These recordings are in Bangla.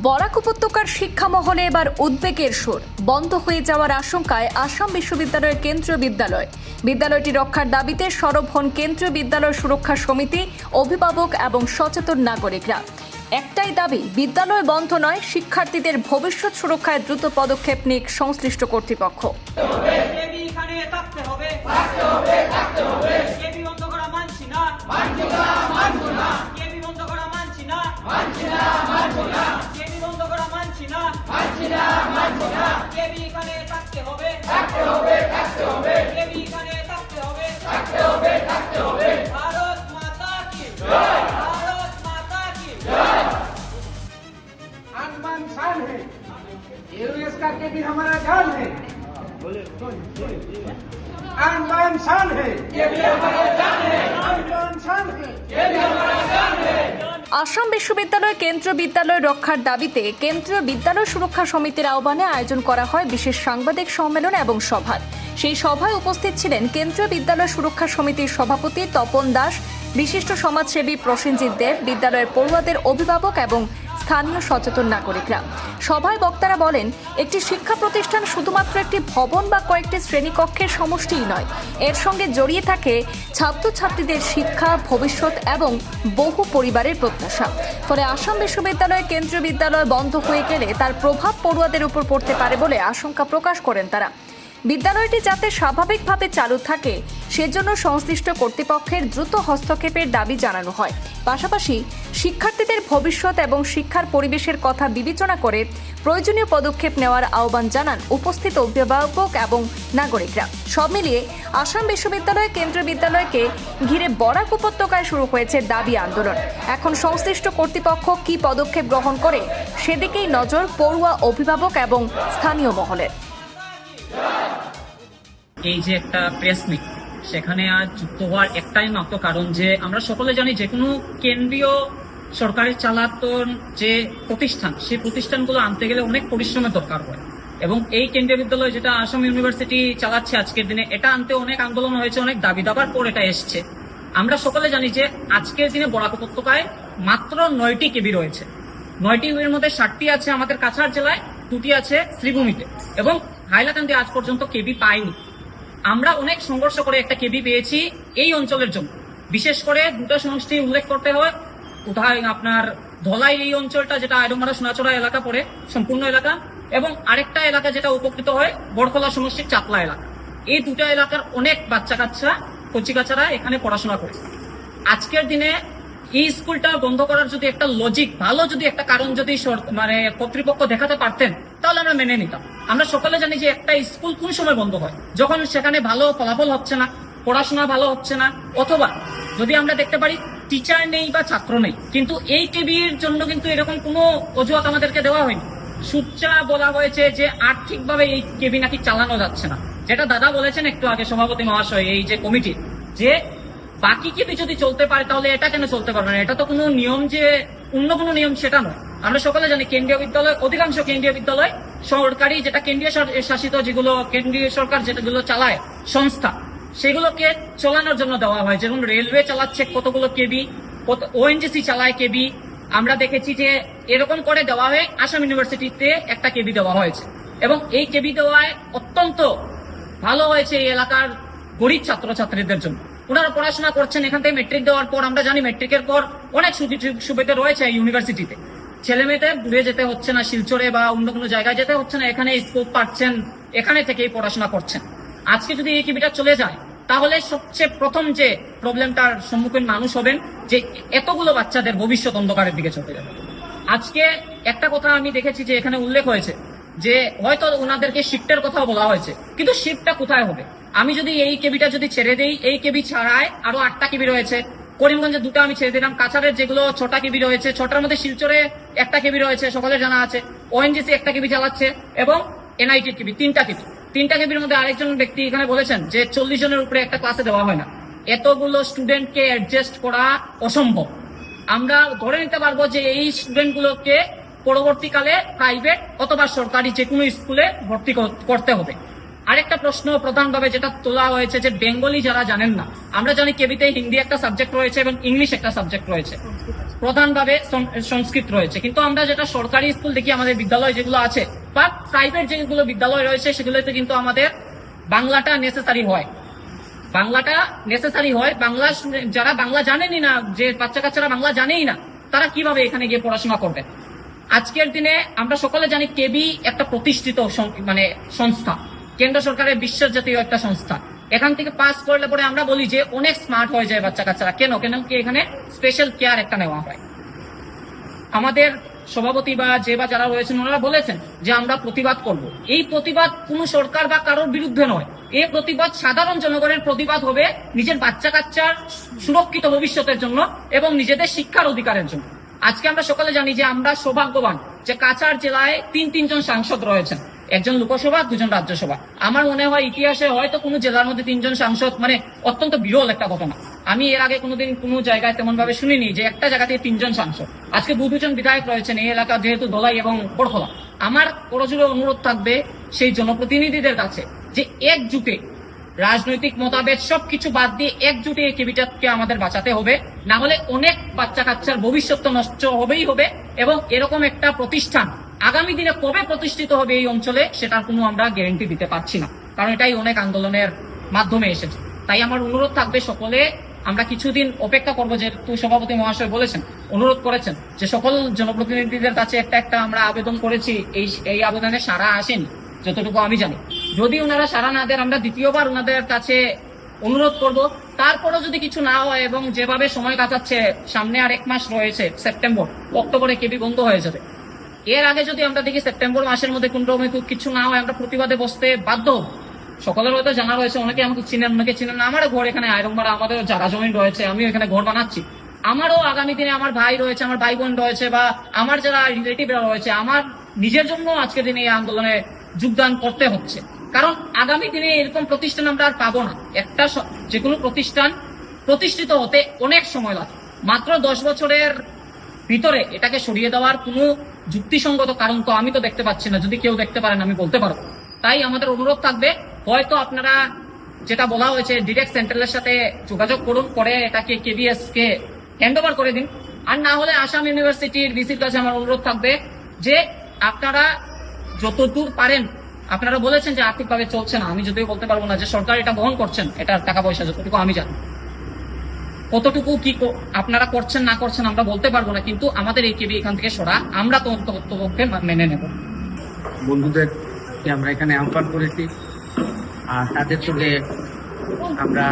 বরাক উপত্যকার শিক্ষা মহলে এবার উদ্বেগের সুর। বন্ধ হয়ে যাওয়ার আশঙ্কায় আসাম বিশ্ববিদ্যালয়ের কেন্দ্রীয় বিদ্যালয়টি রক্ষার দাবিতে সরব হন কেন্দ্রীয় বিদ্যালয় সুরক্ষা সমিতি, অভিভাবক এবং সচেতন নাগরিকরা। একটাই দাবি, বিদ্যালয় বন্ধ নয়, শিক্ষার্থীদের ভবিষ্যৎ সুরক্ষায় দ্রুত পদক্ষেপ নিক সংশ্লিষ্ট কর্তৃপক্ষ। इसका के भी हमारा जान है, आन बान शान है, ये भी हमारा जान है, आन बान शान है, ये भी हमारा जान है। আসাম বিশ্ববিদ্যালয় কেন্দ্রীয় বিদ্যালয় রক্ষার দাবিতে কেন্দ্রীয় বিদ্যালয় সুরক্ষা সমিতির আহ্বানে আয়োজন করা হয় বিশেষ সাংবাদিক সম্মেলন এবং সভা। সেই সভায় উপস্থিত ছিলেন কেন্দ্রীয় বিদ্যালয় সুরক্ষা সমিতির সভাপতি তপন দাস, বিশিষ্ট সমাজসেবী প্রসেনজিৎ দেব, বিদ্যালয়ের পড়ুয়াদের অভিভাবক এবং স্থানীয় সচেতন নাগরিকরা। সভায় বক্তারা বলেন, একটি শিক্ষা প্রতিষ্ঠান শুধুমাত্র একটি ভবন বা কয়েকটি শ্রেণীকক্ষের সমষ্টিই নয়, এর সঙ্গে জড়িয়ে থাকে ছাত্রছাত্রীদের শিক্ষা, ভবিষ্যৎ এবং বহু পরিবারের প্রত্যাশা। ফলে আসাম বিশ্ববিদ্যালয়ের কেন্দ্রীয় বিদ্যালয় বন্ধ হয়ে গেলে তার প্রভাব পড়ুয়াদের উপর পড়তে পারে বলে আশঙ্কা প্রকাশ করেন তারা। বিদ্যালয়টি যাতে স্বাভাবিকভাবে চালু থাকে সেজন্য সংশ্লিষ্ট কর্তৃপক্ষের দ্রুত হস্তক্ষেপের দাবি জানানো হয়। পাশাপাশি শিক্ষার্থীদের ভবিষ্যৎ এবং শিক্ষার পরিবেশের কথা বিবেচনা করে প্রয়োজনীয় পদক্ষেপ নেওয়ার আহ্বান জানান উপস্থিত অভিভাবক এবং নাগরিকরা। সব মিলিয়ে আসাম বিশ্ববিদ্যালয় কেন্দ্রীয় বিদ্যালয়কে ঘিরে বরাক উপত্যকায় শুরু হয়েছে দাবি আন্দোলন। এখন সংশ্লিষ্ট কর্তৃপক্ষ কী পদক্ষেপ গ্রহণ করে সেদিকেই নজর পড়ুয়া, অভিভাবক এবং স্থানীয় মহলের। এই যে একটা প্রেস মিট, সেখানে আজ যুক্ত হওয়ার একটাই মাত্র কারণ যে আমরা সকলে জানি যে কোনো কেন্দ্রীয় সরকারের চালাতন যে প্রতিষ্ঠান, সেই প্রতিষ্ঠানগুলো আনতে গেলে অনেক পরিশ্রমের দরকার হয় এবং এই কেন্দ্রীয় বিদ্যালয় যেটা আসাম ইউনিভার্সিটি চালাচ্ছে আজকের দিনে, এটা আনতে অনেক আন্দোলন হয়েছে, অনেক দাবি দাবার পর এটা এসছে। আমরা সকলে জানি যে আজকের দিনে বরাক উপত্যকায় মাত্র 9টি কেবি রয়েছে। 9টি কেবির মধ্যে 7টি আছে আমাদের কাছাড় জেলায়, 2টি আছে শ্রীভূমিতে এবং হাইলাকান্দি আজ পর্যন্ত কেবি পাইনি। আমরা অনেক সংঘর্ষ করে একটা কেবি পেয়েছি এই অঞ্চলের জন্য। বিশেষ করে দুটো সমষ্টি উল্লেখ করতে হয়, কোথায় আপনার ধলাই এই অঞ্চলটা যেটা আয়রমারা সোনাচড়া এলাকা পড়ে সম্পূর্ণ এলাকা, এবং আরেকটা এলাকা যেটা উপকৃত হয় বড়খোলা সমষ্টির চাতলা এলাকা। এই দুটো এলাকার অনেক বাচ্চা কাচ্চা, কচিকাচারা এখানে পড়াশোনা করে। আজকের দিনে এই স্কুলটা বন্ধ করার যদি একটা লজিক, ভালো যদি একটা কারণ যদি কর্তৃপক্ষ দেখাতে পারতেন তাহলে আমরা মেনে নিতাম। আমরা সকলে জানি যে একটা স্কুল কোন সময় বন্ধ হয়, যখন সেখানে ভালো ফলাফল হচ্ছে না, পড়াশোনা ভালো হচ্ছে না, অথবা যদি আমরা দেখতে পারি টিচার নেই বা ছাত্র নেই। কিন্তু এই কেবির জন্য কিন্তু এরকম কোনো অজুহাত আমাদেরকে দেওয়া হয়নি। সুচ্চা বলা হয়েছে যে আর্থিকভাবে এই কেবি নাকি চালানো যাচ্ছে না, যেটা দাদা বলেছেন একটু আগে সভাপতি মহাশয়, এই যে কমিটি, যে বাকি কেবি যদি চলতে পারে তাহলে এটা কেন চলতে পারবে না? এটা তো কোনো নিয়ম যে অন্য কোনো নিয়ম সেটা নয়। আমরা সকলে জানি কেন্দ্রীয় বিদ্যালয়, অধিকাংশ কেন্দ্রীয় বিদ্যালয় সরকারি, যেটা কেন্দ্রীয় শাসিত, যেগুলো কেন্দ্রীয় সরকার যেগুলো চালায় সংস্থা, সেগুলোকে চালানোর জন্য দেওয়া হয়। যেমন রেলওয়ে চালাচ্ছে কতগুলো কেবি, ওএনজিসি চালায় কেবি। আমরা দেখেছি যে এরকম করে দেওয়া হয়। আসাম ইউনিভার্সিটিতে একটা কেবি দেওয়া হয়েছে এবং এই কেবি দেওয়ায় অত্যন্ত ভালো হয়েছে এই এলাকার গরিব ছাত্রছাত্রীদের জন্য। ওনারা পড়াশোনা করছেন এখান থেকে মেট্রিক দেওয়ার পর। আমরা জানি মেট্রিকের পর অনেক সুবিধা রয়েছে এই ইউনিভার্সিটিতে, ছেলে মেয়েদের দূরে যেতে হচ্ছে না, শিলচরে বা অন্য কোনো জায়গায় যেতে হচ্ছে না, এখানে স্কোপ পাচ্ছেন, এখানে থেকেই পড়াশোনা করছেন। আজকে যদি এই কেবিটা চলে যায় তাহলে সবচেয়ে প্রথম যে প্রবলেমটার সম্মুখীন মানুষ হবেন যে এতগুলো বাচ্চাদের ভবিষ্যৎ অন্ধকারের দিকে চলে যাবে। আজকে একটা কথা আমি দেখেছি যে এখানে উল্লেখ হয়েছে যে হয়তো ওনাদেরকে শিফটের কথাও বলা হয়েছে, কিন্তু শিফটটা কোথায় হবে? আমি যদি এই কেবিটা যদি ছেড়ে দেই, এই কেবি ছাড়ায় আরো 8টা কেবি রয়েছে, করিমগঞ্জে 2টা আমি ছেড়ে দিলাম, কাছাড়ের যেগুলো 6টা কেবি রয়েছে, 6টার মধ্যে শিলচরে একটা কেবি রয়েছে, সকলের জানা আছে, ওএনজিসি একটা কেবি চালাচ্ছে এবং এনআইটির কেবি 3টা কেবির মধ্যে আরেকজন ব্যক্তি এখানে বলেছেন যে 40 জনের উপরে একটা ক্লাসে দেওয়া হয় না। এতগুলো স্টুডেন্টকে অ্যাডজাস্ট করা অসম্ভব। আমরা ধরে নিতে পারবো যে এই স্টুডেন্টগুলোকে পরবর্তীকালে প্রাইভেট অথবা সরকারি যে কোনো স্কুলে ভর্তি করতে হবে। আরেকটা প্রশ্ন প্রধানভাবে যেটা তোলা হয়েছে যে বেঙ্গলি যারা জানেন না, আমরা জানি কেবিতে হিন্দি একটা সাবজেক্ট রয়েছে এবং ইংলিশ একটা সাবজেক্ট রয়েছে। প্রধানভাবে সংস্কৃত রয়েছে, কিন্তু আমরা যেটা সরকারি স্কুল দেখি আমাদের বিদ্যালয় যেগুলো আছে বা প্রাইভেট যেগুলো বিদ্যালয় রয়েছে সেগুলোতে কিন্তু আমাদের বাংলাটা নেসেসারি হয়। বাংলা যারা বাংলা জানেনই না, যে বাচ্চা কাচ্চারা বাংলা জানেই না, তারা কিভাবে এখানে গিয়ে পড়াশোনা করবে? আজকের দিনে আমরা সকলে জানি কেবি একটা প্রতিষ্ঠিত সংস্থা, কেন্দ্র সরকারের বিশ্বাসজাতীয় একটা সংস্থা। এখান থেকে পাস করলে পরে আমরা বলি যে অনেক স্মার্ট হয়ে যায় বাচ্চা কাচ্চারা। কেন কি এখানে স্পেশাল কেয়ার একটা নেওয়া হয়। আমাদের সভাপতি বা যারা রয়েছেন ওনারা বলেছেন যে আমরা প্রতিবাদ করব। এই প্রতিবাদ কোন সরকার বা কারোর বিরুদ্ধে নয়, এই প্রতিবাদ সাধারণ জনগণের প্রতিবাদ হবে নিজের বাচ্চা কাচ্চার সুরক্ষিত ভবিষ্যতের জন্য এবং নিজেদের শিক্ষার অধিকারের জন্য। আজকে আমরা সকলে জানি যে আমরা সৌভাগ্যবান যে কাছাড় জেলায় তিনজন সাংসদ রয়েছেন, একজন লোকসভা, দুজন রাজ্যসভা। আমার মনে হয় ইতিহাসে হয়তো কোনো জেলার মধ্যে তিনজন সাংসদ অত্যন্ত বিরল একটা ঘটনা। আমি এর আগে কোনোদিন কোনো জায়গায় তেমন ভাবে শুনিনি যে একটা জায়গা থেকে তিনজন সাংসদ। আজকে দুজন বিধায়ক রয়েছেন এই এলাকা, যেহেতু দলাই এবং বড়খলা। আমার করজোড়ে অনুরোধ থাকবে সেই জনপ্রতিনিধিদের কাছে যে একজুটে রাজনৈতিক মতভেদ সবকিছু বাদ দিয়ে একজুটে এই কেবিটাকে আমাদের বাঁচাতে হবে, না হলে অনেক বাচ্চা কাচ্চার ভবিষ্যৎ নষ্ট হবেই হবে। এবং এরকম একটা প্রতিষ্ঠান আগামী দিনে কবে প্রতিষ্ঠিত হবে এই অঞ্চলে সেটার কোনো আমরা গ্যারান্টি দিতে পারছি না, কারণ এটাই অনেক আন্দোলনের মাধ্যমে এসেছে। তাই আমার অনুরোধ থাকবে সকলে আমরা কিছুদিন অপেক্ষা করবো, যেহেতু সভাপতি মহাশয় বলেছেন, অনুরোধ করেছেন যে সকল জনপ্রতিনিধিদের কাছে একটা আমরা আবেদন করেছি। এই আবেদনে সাড়া আসেনি যতটুকু আমি জানি। যদি ওনারা সাড়া না দেন আমরা দ্বিতীয়বার ওনাদের কাছে অনুরোধ করব। তারপরও যদি কিছু না হয় এবং যেভাবে সময় কাটাচ্ছে, সামনে আর 1 মাস রয়েছে, সেপ্টেম্বর, অক্টোবরে কেবি বন্ধ হয়ে যাবে। এর আগে যদি আমরা দেখি সেপ্টেম্বর মাসের মধ্যে কিছু না হয়, আমরা প্রতিবাদে বসতে বাধ্য হব। সকলের হয়তো জানা রয়েছে, অনেকে আমাকে চিনেন, অনেকে চিনেন না। আমারও ঘর এখানে আয়রনবাড়া, আমাদের জায়গা জমি রয়েছে, আমিও এখানে ঘর বানাচ্ছি। আমারও আগামী দিনে আমার ভাই রয়েছে, আমার ভাই বোন রয়েছে, বা আমার যারা রিলেটিভরা রয়েছে, আমার নিজের জন্য আজকের দিনে এই আন্দোলনে যোগদান করতে হচ্ছে। কারণ আগামী দিনে এরকম প্রতিষ্ঠান আমরা আর পাবো না। একটা যে কোনো প্রতিষ্ঠান প্রতিষ্ঠিত হতে অনেক সময় লাগে। মাত্র 10 বছরের ভিতরে এটাকে সরিয়ে দেওয়ার কোনো যুক্তিসঙ্গত কারণ তো আমি তো দেখতে পাচ্ছি না। যদি কেউ দেখতে পারেন আমি বলতে পারবো। তাই আমাদের অনুরোধ থাকবে, হয়তো আপনারা যেটা বলা হয়েছে ডিরেক্ট সেন্ট্রালের সাথে যোগাযোগ করুন, করে এটাকে কেবিএস কে হ্যান্ড ওভার করে দিন। আর না হলে আসাম ইউনিভার্সিটির ভিসির কাছে আমার অনুরোধ থাকবে যে আপনারা যতদূর পারেন, আপনারা বলেছেন যে আর্থিকভাবে চলছে না, আমি যদিও বলতে পারবো না যে সরকার এটা বহন করছেন, এটার টাকা পয়সা যতটুকু আমি জানি, কতটুকু কি আপনারা করছেন না করছেন আমরা বলতে পারবো না, কিন্তু আমাদের এই কেবি এখান থেকে সরা আমরা তো অন্ততপক্ষে মেনে নেব। বন্ধুদেরকে আমরা এখানে আহ্বান করেছি, আর তাদের সঙ্গে আমরা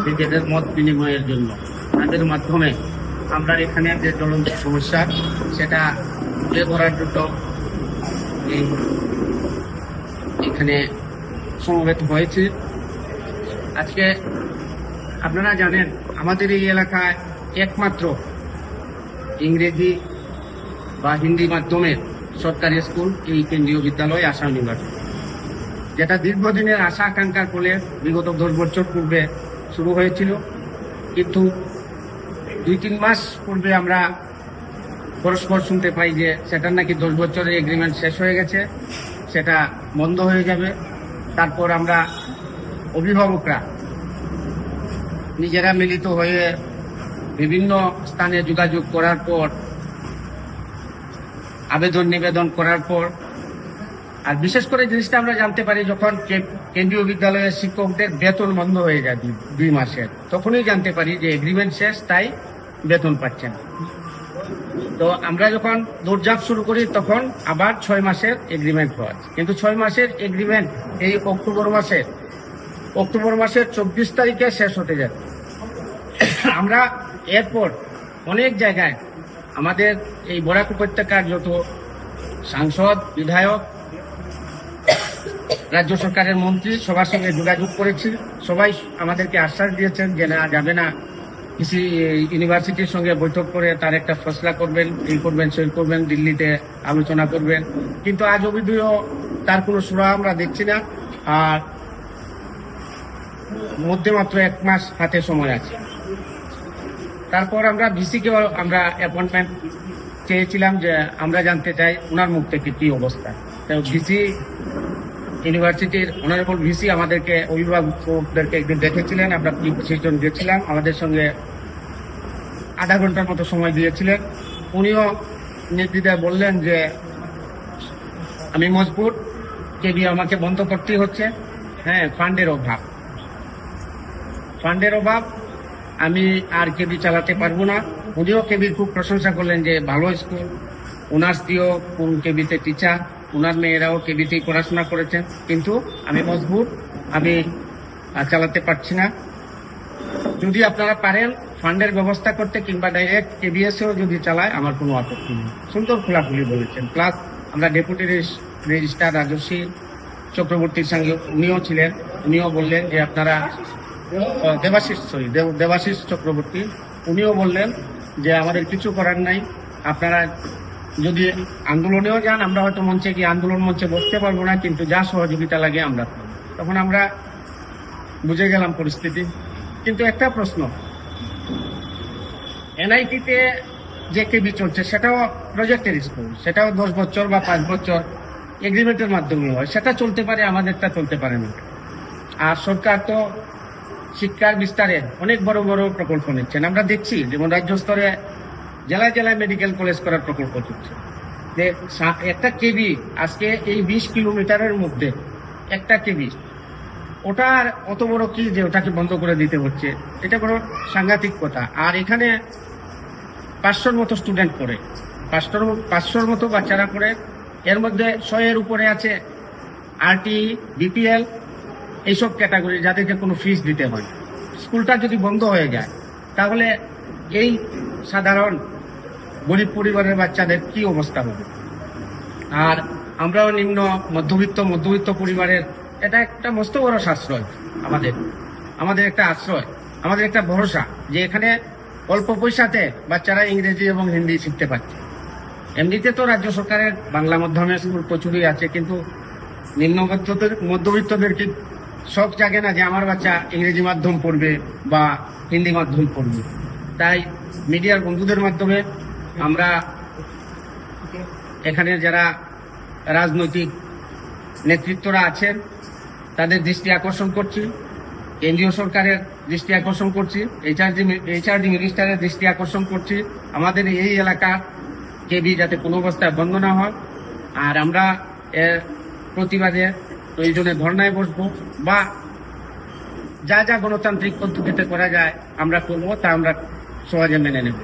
নিজেদের মত বিনিময়ের জন্য তাদের মাধ্যমে আমরা এখানে যে জ্বলন্ত সমস্যা সেটা তুলে ধরার জন্য এখানে সমবেত হয়েছে। আজকে আপনারা জানেন আমাদের এই এলাকায় একমাত্র ইংরেজি বা হিন্দি মাধ্যমের সরকারি স্কুল এই কেন্দ্রীয় বিদ্যালয় আসাম ইউনিভার্সিটি, যেটা দীর্ঘদিনের আশা আকাঙ্ক্ষার ফলে বিগত 10 বছর পূর্বে শুরু হয়েছিল। কিন্তু 2-3 মাস পূর্বে আমরা পরস্পর শুনতে পাই যে সেটার নাকি 10 বছরের এগ্রিমেন্ট শেষ হয়ে গেছে, সেটা বন্ধ হয়ে যাবে। তারপর আমরা অভিভাবকরা নিজেরা মিলিত হয়ে বিভিন্ন স্থানে যোগাযোগ করার পর, আবেদন নিবেদন করার পর, আর বিশেষ করে জিনিসটা আমরা জানতে পারি যখন কেন্দ্রীয় বিদ্যালয়ের শিক্ষকদের বেতন বন্ধ হয়ে যায় 2 মাসের, তখনই জানতে পারি যে এগ্রিমেন্ট শেষ, তাই বেতন পাচ্ছেন। তো আমরা যখন দৌড়ঝাঁপ শুরু করি তখন আবার 6 মাসের এগ্রিমেন্ট হয়, কিন্তু 6 মাসের এগ্রিমেন্ট এই অক্টোবর মাসের 24 তারিখে শেষ হতে যায়। আমরা এরপর অনেক জায়গায় আমাদের এই বরাক উপত্যকার যত সাংসদ, বিধায়ক, রাজ্য সরকারের মন্ত্রী সবার সঙ্গে যোগাযোগ করেছি। সবাই আমাদেরকে আশ্বাস দিয়েছেন যে না, যাবে না, কৃষি ইউনিভার্সিটির সঙ্গে বৈঠক করে তার একটা ফসলা করবেন, এই করবেন, সেই করবেন, দিল্লিতে আলোচনা করবেন। কিন্তু আজ অবধিও তার কোনো সুরা আমরা দেখছি না। আর মধ্যে মাত্র 1 মাস হাতে সময় আছে। তারপর আমরা ভিসিকেও আমরা অ্যাপয়েন্টমেন্ট চেয়েছিলাম যে আমরা জানতে চাই ওনার মুখ থেকে কি অবস্থা। তো ভিসি ইউনিভার্সিটির অনারেবল ভিসি আমাদেরকে, অভিভাবকদেরকে একদিন দেখেছিলেন, আমরা 25 জন গেছিলাম। আমাদের সঙ্গে আধা ঘন্টার মতো সময় দিয়েছিলেন। উনিও নির্দ্বিধায় বললেন যে আমি মজবুর, কেবি আমাকে বন্ধ করতেই হচ্ছে। হ্যাঁ, ফান্ডের অভাব, আমি আর কেবি চালাতে পারবো না। উনিও কেবির খুব প্রশংসা করলেন যে ভালো স্কুল, ওনার স্ত্রীও কোন কেবিতে টিচার, ওনার মেয়েরাও কেবিতেই পড়াশোনা করেছেন, কিন্তু আমি মজবুর, আমি চালাতে পারছি না। যদি আপনারা পারেন ফান্ডের ব্যবস্থা করতে কিংবা ডাইরেক্ট কেবিএসও যদি চালায় আমার কোনো আপত্তি নেই। সুন্দর খোলাখুলি বলেছেন। প্লাস আমরা ডেপুটি রেজিস্ট্রার রাজস্বী চক্রবর্তীর সঙ্গে উনিও ছিলেন, উনিও বললেন যে আপনারা দেবাশিস চক্রবর্তী, উনিও বললেন যে আমাদের কিছু করার নাই, আপনারা যদি আন্দোলনেও যান আমরা হয়তো মঞ্চে গিয়ে আন্দোলন মঞ্চে বসতে পারবো না, কিন্তু যা সহযোগিতা লাগে আমরা করব। তখন আমরা বুঝে গেলাম পরিস্থিতি। কিন্তু একটা প্রশ্ন, এনআইটিতে যে কেবি চলছে সেটাও প্রজেক্টের স্কুল, সেটাও 10 বছর বা 5 বছর এগ্রিমেন্টের মাধ্যমে হয়, সেটা চলতে পারে, আমাদেরটা চলতে পারে না। আর সরকার তো শিক্ষার বিস্তারে অনেক বড় বড় প্রকল্প নিচ্ছেন। আমরা দেখছি যেমন রাজ্য স্তরে জেলায় জেলায় মেডিকেল কলেজ করার প্রকল্প চলছে। যে একটা কেবি আজকে এই 20 কিলোমিটারের মধ্যে একটা কেবি, ওটার অত বড় কি যে ওটাকে বন্ধ করে দিতে হচ্ছে, এটা বড় সাংঘাতিক কথা। আর এখানে 500-র মতো স্টুডেন্ট পড়ে, 500-র মতো বাচ্চারা পড়ে, এর মধ্যে 100-এর উপরে আছে আরটি, বিপিএল, এইসব ক্যাটাগরি যাদেরকে কোনো ফিস দিতে হয়। স্কুলটা যদি বন্ধ হয়ে যায় তাহলে এই সাধারণ গরিব পরিবারের বাচ্চাদের কি অবস্থা হবে? আর আমরাও নিম্ন মধ্যবিত্ত পরিবারের, এটা একটা মস্ত বড় সাশ্রয়, আমাদের একটা আশ্রয়, আমাদের একটা ভরসা যে এখানে অল্প পয়সাতে বাচ্চারা ইংরেজি এবং হিন্দি শিখতে পারছে। এমনিতে তো রাজ্য সরকারের বাংলা মাধ্যমের স্কুল প্রচুরই আছে, কিন্তু নিম্ন মধ্যবিত্তদের কি শখ জাগে না যে আমার বাচ্চা ইংরেজি মাধ্যম পড়বে বা হিন্দি মাধ্যম পড়বে? তাই মিডিয়ার বন্ধুদের মাধ্যমে আমরা এখানে যারা রাজনৈতিক নেতৃত্বরা আছেন তাদের দৃষ্টি আকর্ষণ করছি, কেন্দ্রীয় সরকারের দৃষ্টি আকর্ষণ করছি, এইচআরডি মিনিস্টারের দৃষ্টি আকর্ষণ করছি, আমাদের এই এলাকা কেবি যাতে কোনো অবস্থায় বন্ধ না হয়। আর আমরা এর প্রতিবাদে প্রয়োজনে ধর্নায় বসবো বা যা যা গণতান্ত্রিক পদ্ধতিতে করা যায় আমরা করবো, তা আমরা সহজে মেনে নেব।